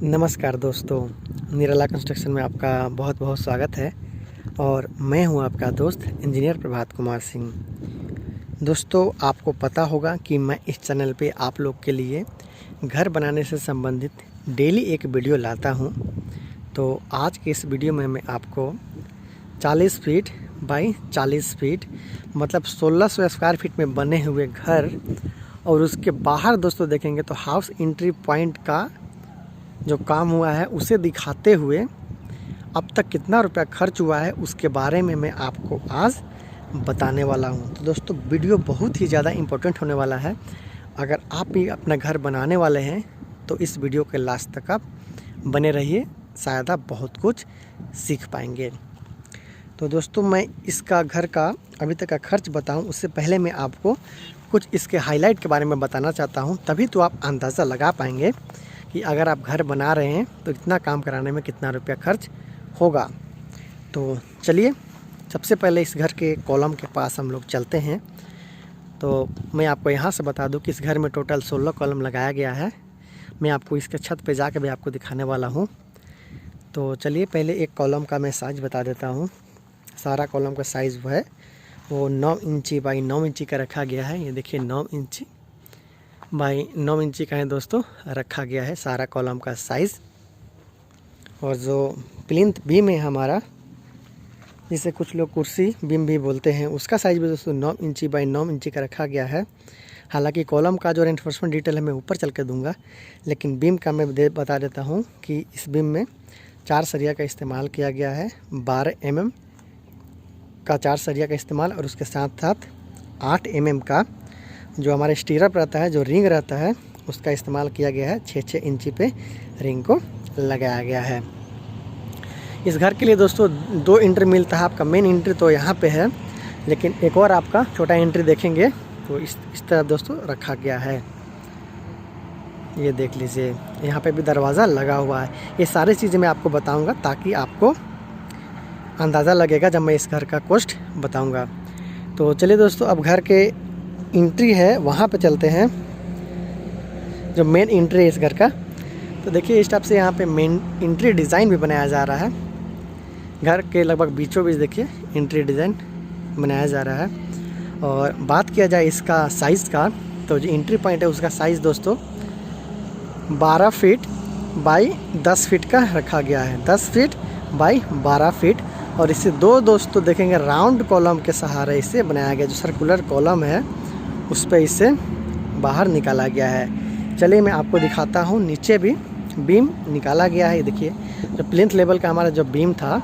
नमस्कार दोस्तों, निराला कंस्ट्रक्शन में आपका बहुत बहुत स्वागत है। और मैं हूं आपका दोस्त इंजीनियर प्रभात कुमार सिंह। दोस्तों, आपको पता होगा कि मैं इस चैनल पे आप लोग के लिए घर बनाने से संबंधित डेली एक वीडियो लाता हूं। तो आज के इस वीडियो में मैं आपको 40 फीट बाई 40 फीट मतलब 1600 स्क्वायर फीट में बने हुए घर और उसके बाहर दोस्तों देखेंगे तो हाउस एंट्री पॉइंट का जो काम हुआ है उसे दिखाते हुए अब तक कितना रुपया खर्च हुआ है उसके बारे में मैं आपको आज बताने वाला हूं। तो दोस्तों, वीडियो बहुत ही ज़्यादा इम्पोर्टेंट होने वाला है। अगर आप भी अपना घर बनाने वाले हैं तो इस वीडियो के लास्ट तक आप बने रहिए, शायद आप बहुत कुछ सीख पाएंगे। तो दोस्तों, मैं इसका घर का अभी तक का खर्च बताऊं उससे पहले मैं आपको कुछ इसके हाईलाइट के बारे में बताना चाहता हूं, तभी तो आप अंदाज़ा लगा पाएंगे कि अगर आप घर बना रहे हैं तो इतना काम कराने में कितना रुपया खर्च होगा। तो चलिए, सबसे पहले इस घर के कॉलम के पास हम लोग चलते हैं। तो मैं आपको यहाँ से बता दूं कि इस घर में टोटल 16 कॉलम लगाया गया है। मैं आपको इसके छत पे जाकर भी आपको दिखाने वाला हूँ। तो चलिए, पहले एक कॉलम का मैं साइज़ बता देता हूँ। सारा कॉलम का साइज़ वो 9 इंची बाई 9 इंची का रखा गया है। ये देखिए 9 इंची बाई 9 इंची का है दोस्तों, रखा गया है सारा कॉलम का साइज़। और जो प्लिंथ बीम है हमारा, जिसे कुछ लोग कुर्सी बीम भी बोलते हैं, उसका साइज़ भी दोस्तों 9 इंची बाई 9 इंची का रखा गया है। हालांकि कॉलम का जो रेनफोर्समेंट डिटेल है मैं ऊपर चल के दूंगा, लेकिन बीम का मैं बता देता हूं कि इस बीम में 4 सरिया का इस्तेमाल किया गया है। 12 mm का 4 सरिया का इस्तेमाल और उसके साथ साथ 8 mm का जो हमारे स्टीरअप रहता है, जो रिंग रहता है, उसका इस्तेमाल किया गया है। 6-6 इंची पे रिंग को लगाया गया है। इस घर के लिए दोस्तों 2 एंट्री मिलता है। आपका मेन एंट्री तो यहाँ पे है, लेकिन एक और आपका छोटा एंट्री देखेंगे तो इस तरह दोस्तों रखा गया है। ये देख लीजिए, यहाँ पे भी दरवाज़ा लगा हुआ है। ये सारी चीज़ें मैं आपको बताऊँगा ताकि आपको अंदाज़ा लगेगा जब मैं इस घर का कॉस्ट बताऊँगा। तो चलिए दोस्तों, अब घर के एंट्री है वहाँ पे चलते हैं, जो मेन एंट्री है इस घर का। तो देखिए, इस टाइप से यहाँ पे मेन एंट्री डिज़ाइन भी बनाया जा रहा है। घर के लगभग बीचों बीच देखिए एंट्री डिज़ाइन बनाया जा रहा है। और बात किया जाए इसका साइज़ का, तो जो एंट्री पॉइंट है उसका साइज़ दोस्तों 12 फीट बाई 10 फीट का रखा गया है। 10 फीट बाई 12 फीट। और इसे दो दोस्तों देखेंगे राउंड कॉलम के सहारे इसे बनाया गया। जो सर्कुलर कॉलम है उस पर इसे बाहर निकाला गया है। चलिए मैं आपको दिखाता हूँ, नीचे भी बीम निकाला गया है। ये देखिए, जो प्लिंथ लेवल का हमारा जो बीम था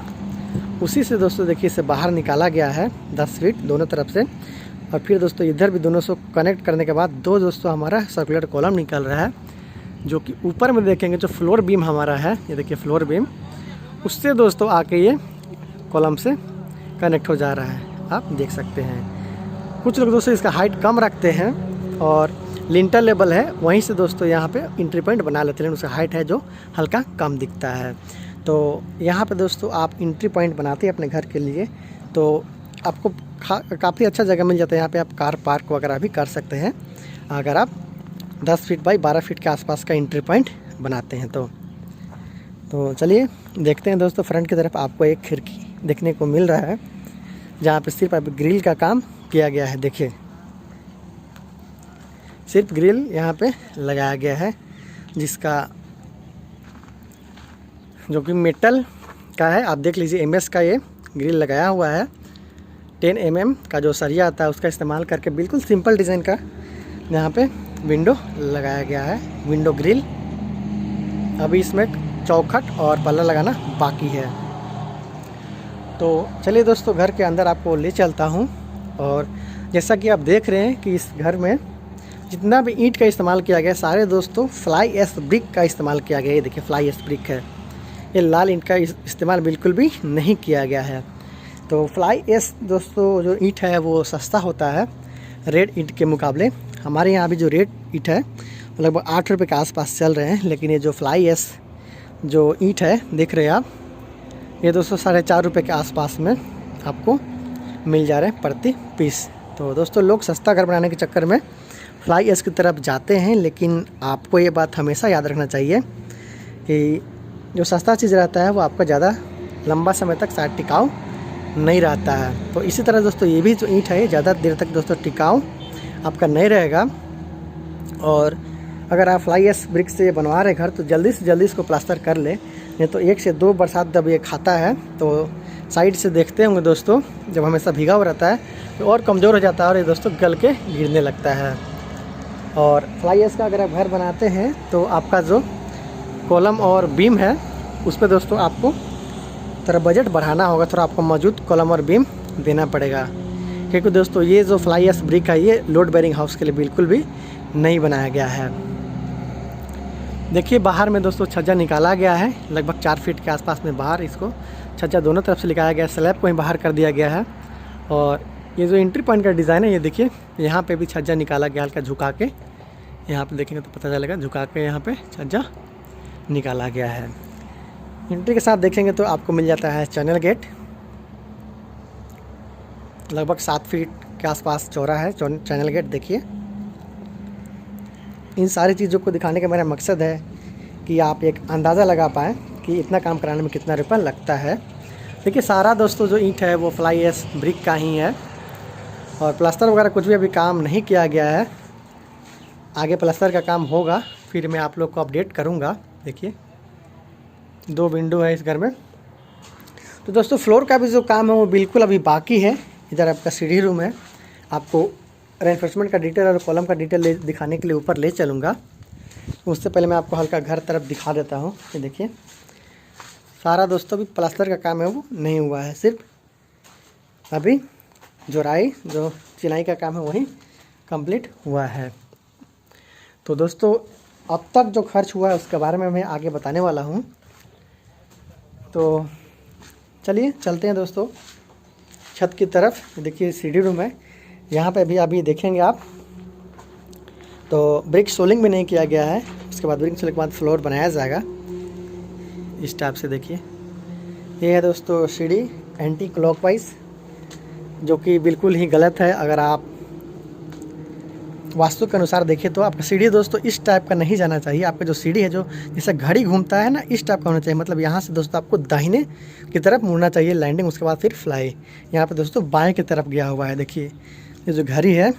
उसी से दोस्तों देखिए इसे बाहर निकाला गया है 10 फीट दोनों तरफ से। और फिर दोस्तों इधर भी दोनों से कनेक्ट करने के बाद दो दोस्तों हमारा सर्कुलर कॉलम निकल रहा है, जो कि ऊपर में देखेंगे जो फ्लोर बीम हमारा है, ये देखिए फ्लोर बीम, उससे दोस्तों आके ये कॉलम से कनेक्ट हो जा रहा है। आप देख सकते हैं। कुछ लोग दोस्तों इसका हाइट कम रखते हैं और लिंटर लेवल है वहीं से दोस्तों यहाँ पे एंट्री पॉइंट बना लेते हैं, उसका हाइट है जो हल्का कम दिखता है। तो यहाँ पे दोस्तों आप एंट्री पॉइंट बनाते हैं अपने घर के लिए तो आपको काफ़ी अच्छा जगह मिल जाता है। यहाँ पे आप कार पार्क वगैरह भी कर सकते हैं अगर आप 10 फीट बाई 12 फीट के आसपास का एंट्री पॉइंट बनाते हैं। तो चलिए देखते हैं दोस्तों, फ्रंट की तरफ आपको एक खिड़की देखने को मिल रहा है जहाँ पे सिर्फ अब ग्रिल का काम किया गया है। देखिए, सिर्फ ग्रिल यहाँ पे लगाया गया है, जिसका जो कि मेटल का है। आप देख लीजिए, MS का ये ग्रिल लगाया हुआ है। 10 mm का जो सरिया आता है उसका इस्तेमाल करके बिल्कुल सिंपल डिज़ाइन का यहाँ पे विंडो लगाया गया है, विंडो ग्रिल। अभी इसमें चौखट और पल्ला लगाना बाकी है। तो चलिए दोस्तों, घर के अंदर आपको ले चलता हूँ। और जैसा कि आप देख रहे हैं कि इस घर में जितना भी ईंट का इस्तेमाल किया गया सारे दोस्तों फ्लाई एश ब्रिक का इस्तेमाल किया गया। ये देखिए फ्लाई एश ब्रिक है, ये लाल ईंट का इस्तेमाल बिल्कुल भी नहीं किया गया है। तो फ्लाई एश दोस्तों जो ईंट है वो सस्ता होता है रेड ईंट के मुकाबले। हमारे यहाँ भी जो रेड ईंट है वो लगभग 8 रुपये के आसपास चल रहे हैं, लेकिन ये जो फ्लाई एश जो ईंट है देख रहे हैं आप, ये दोस्तों 4.5 रुपये के आसपास में आपको मिल जा रहे हैं प्रति पीस। तो दोस्तों लोग सस्ता घर बनाने के चक्कर में फ्लाई एश की तरफ जाते हैं, लेकिन आपको ये बात हमेशा याद रखना चाहिए कि जो सस्ता चीज़ रहता है वो आपका ज़्यादा लंबा समय तक शायद टिकाऊ नहीं रहता है। तो इसी तरह दोस्तों ये भी जो ईंट है ज़्यादा देर तक दोस्तों टिकाऊ आपका नहीं रहेगा। और अगर आप फ्लाई एश ब्रिक से बनवा रहे घर तो जल्दी से जल्दी इसको प्लास्टर कर ले, नहीं तो 1 से 2 बरसात जब ये खाता है तो साइड से देखते होंगे दोस्तों, जब हमेशा भीगा हुआ रहता है तो और कमज़ोर हो जाता है और ये दोस्तों गल के गिरने लगता है। और फ्लाई एश का अगर आप घर बनाते हैं तो आपका जो कॉलम और बीम है उस पर दोस्तों आपको थोड़ा बजट बढ़ाना होगा, थोड़ा आपको मौजूद कॉलम और बीम देना पड़ेगा, क्योंकि दोस्तों ये जो फ्लाई एश ब्रिक है ये लोड बेरिंग हाउस के लिए बिल्कुल भी नहीं बनाया गया है। देखिए बाहर में दोस्तों छज्जा निकाला गया है, लगभग 4 फीट के आसपास में बाहर इसको छज्जा दोनों तरफ से लगाया गया है, स्लैब को ही बाहर कर दिया गया है। और ये जो एंट्री पॉइंट का डिज़ाइन है ये देखिए, यहाँ पे भी छज्जा निकाला गया हल्का झुका के, यहाँ पे देखेंगे तो पता चलेगा झुका के यहाँ पे छज्जा निकाला गया है। एंट्री के साथ देखेंगे तो आपको मिल जाता है चैनल गेट, लगभग 7 फीट के आसपास चौड़ा है चैनल गेट। देखिए इन सारी चीज़ों को दिखाने का मेरा मकसद है कि आप एक अंदाज़ा लगा पाएँ कि इतना काम कराने में कितना रुपया लगता है। देखिए सारा दोस्तों जो ईंट है वो फ्लाई एश ब्रिक का ही है और प्लास्टर वगैरह कुछ भी अभी काम नहीं किया गया है। आगे प्लास्टर का काम होगा फिर मैं आप लोग को अपडेट करूँगा। देखिए 2 विंडो है इस घर में। तो दोस्तों फ्लोर का भी जो काम है वो बिल्कुल अभी बाकी है। इधर आपका सीढ़ी रूम है, आपको रेनफोर्समेंट का डिटेल और कॉलम का डिटेल दिखाने के लिए ऊपर ले चलूँगा। उससे पहले मैं आपको हल्का घर तरफ दिखा देता हूँ। ये देखिए सारा दोस्तों भी प्लास्टर का काम है वो नहीं हुआ है, सिर्फ अभी जोड़ाई जो चिनाई का काम है वही कंप्लीट हुआ है। तो दोस्तों अब तक जो खर्च हुआ है उसके बारे में मैं आगे बताने वाला हूँ। तो चलिए चलते हैं दोस्तों छत की तरफ। देखिए सीढ़ी रूम है, यहाँ पे भी अभी देखेंगे आप तो ब्रिक सोलिंग भी नहीं किया गया है। उसके बाद ब्रिक सोलिंग के बाद फ्लोर बनाया जाएगा इस टाइप से। देखिए ये है दोस्तों सीढ़ी एंटी क्लॉकवाइज, जो कि बिल्कुल ही गलत है। अगर आप वास्तु के अनुसार देखें तो आपका सीढ़ी दोस्तों इस टाइप का नहीं जाना चाहिए। आपका जो सीढ़ी है जो जैसे घड़ी घूमता है ना, इस टाइप का होना चाहिए। मतलब यहाँ से दोस्तों आपको दाहिने की तरफ मुड़ना चाहिए लैंडिंग, उसके बाद फिर फ्लाई। यहाँ पे दोस्तों बाएं की तरफ गया हुआ है। देखिए ये जो घड़ी है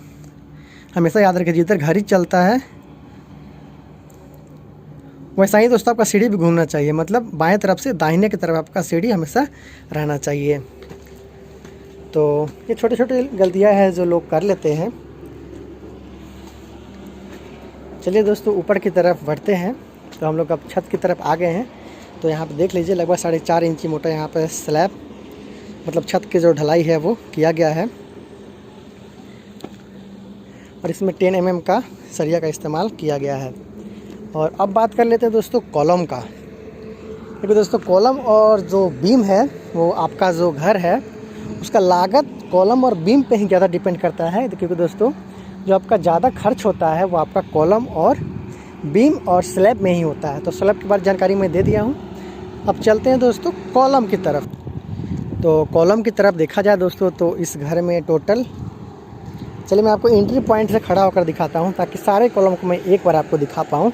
हमेशा याद रखिए जिधर घड़ी चलता है वैसा ही दोस्तों आपका सीढ़ी भी घूमना चाहिए। मतलब बाएं तरफ से दाहिने की तरफ आपका सीढ़ी हमेशा रहना चाहिए। तो ये छोटे छोटे गलतियाँ हैं जो लोग कर लेते हैं। चलिए दोस्तों ऊपर की तरफ बढ़ते हैं। तो हम लोग अब छत की तरफ आ गए हैं। तो यहाँ पे देख लीजिए लगभग 4.5 इंची मोटा यहाँ पे स्लैब मतलब छत की जो ढलाई है वो किया गया है और इसमें 10 mm का सरिया का इस्तेमाल किया गया है। और अब बात कर लेते हैं दोस्तों कॉलम का। क्योंकि दोस्तों कॉलम और जो बीम है वो आपका जो घर है उसका लागत कॉलम और बीम पे ही ज़्यादा डिपेंड करता है। क्योंकि दोस्तों जो आपका ज़्यादा खर्च होता है वो आपका कॉलम और बीम और स्लैब में ही होता है। तो स्लैब के बारे जानकारी मैं दे दिया हूँ। अब चलते हैं दोस्तों कॉलम की तरफ। तो कॉलम की तरफ देखा जाए दोस्तों तो इस घर में टोटल, चलिए मैं आपको एंट्री पॉइंट से खड़ा होकर दिखाता हूँ ताकि सारे कॉलम को मैं एक बार आपको दिखा पाऊँ।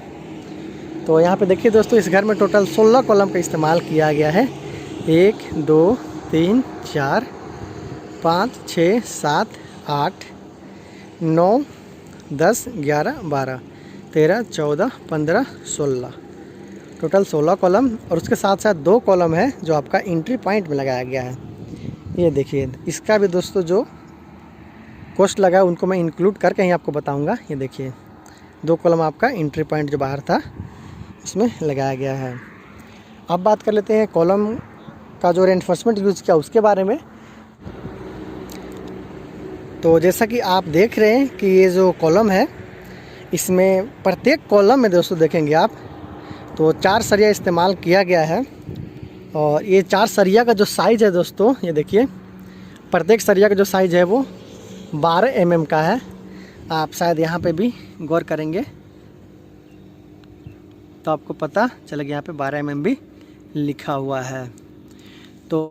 तो यहाँ पे देखिए दोस्तों इस घर में टोटल 16 कॉलम का इस्तेमाल किया गया है। 1 2 3 4 5 6 7 8 9 10 11 12 13 14 15 16 टोटल 16 कॉलम। और उसके साथ साथ 2 कॉलम है जो आपका एंट्री पॉइंट में लगाया गया है। ये देखिए इसका भी दोस्तों जो कॉस्ट लगा है उनको मैं इंक्लूड करके ही आपको बताऊंगा। ये देखिए 2 कॉलम आपका एंट्री पॉइंट जो बाहर था उसमें लगाया गया है। अब बात कर लेते हैं कॉलम का जो रेनफोर्समेंट यूज़ किया उसके बारे में। तो जैसा कि आप देख रहे हैं कि ये जो कॉलम है इसमें प्रत्येक कॉलम में दोस्तों देखेंगे आप तो 4 सरिया इस्तेमाल किया गया है। और ये 4 सरिया का जो साइज़ है दोस्तों ये देखिए प्रत्येक सरिया का जो साइज़ है वो 12 mm का है। आप शायद यहाँ पे भी गौर करेंगे तो आपको पता चलेगा यहाँ पे 12 mm भी लिखा हुआ है। तो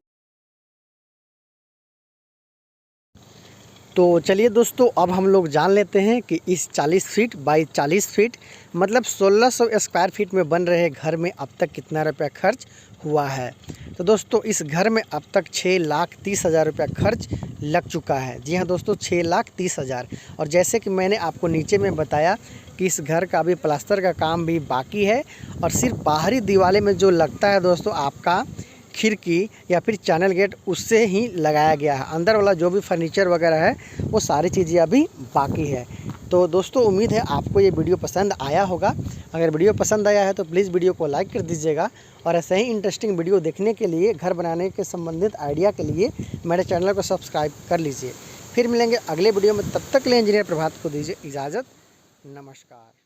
तो चलिए दोस्तों, अब हम लोग जान लेते हैं कि इस 40 फीट बाई 40 फीट मतलब 1600 स्क्वायर फीट में बन रहे घर में अब तक कितना रुपया खर्च हुआ है। तो दोस्तों, इस घर में अब तक 6,30,000 रुपया खर्च लग चुका है। जी हाँ दोस्तों, 6,30,000। और जैसे कि मैंने आपको नीचे में बताया कि इस घर का अभी प्लास्टर का काम भी बाकी है और सिर्फ बाहरी दीवारें में जो लगता है दोस्तों आपका खिड़की या फिर चैनल गेट, उससे ही लगाया गया है। अंदर वाला जो भी फर्नीचर वगैरह है वो सारी चीज़ें अभी बाकी है। तो दोस्तों, उम्मीद है आपको ये वीडियो पसंद आया होगा। अगर वीडियो पसंद आया है तो प्लीज़ वीडियो को लाइक कर दीजिएगा और ऐसे ही इंटरेस्टिंग वीडियो देखने के लिए, घर बनाने के संबंधित आइडिया के लिए मेरे चैनल को सब्सक्राइब कर लीजिए। फिर मिलेंगे अगले वीडियो में, तब तक के लिए इंजीनियर प्रभात को दीजिए इजाज़त। नमस्कार।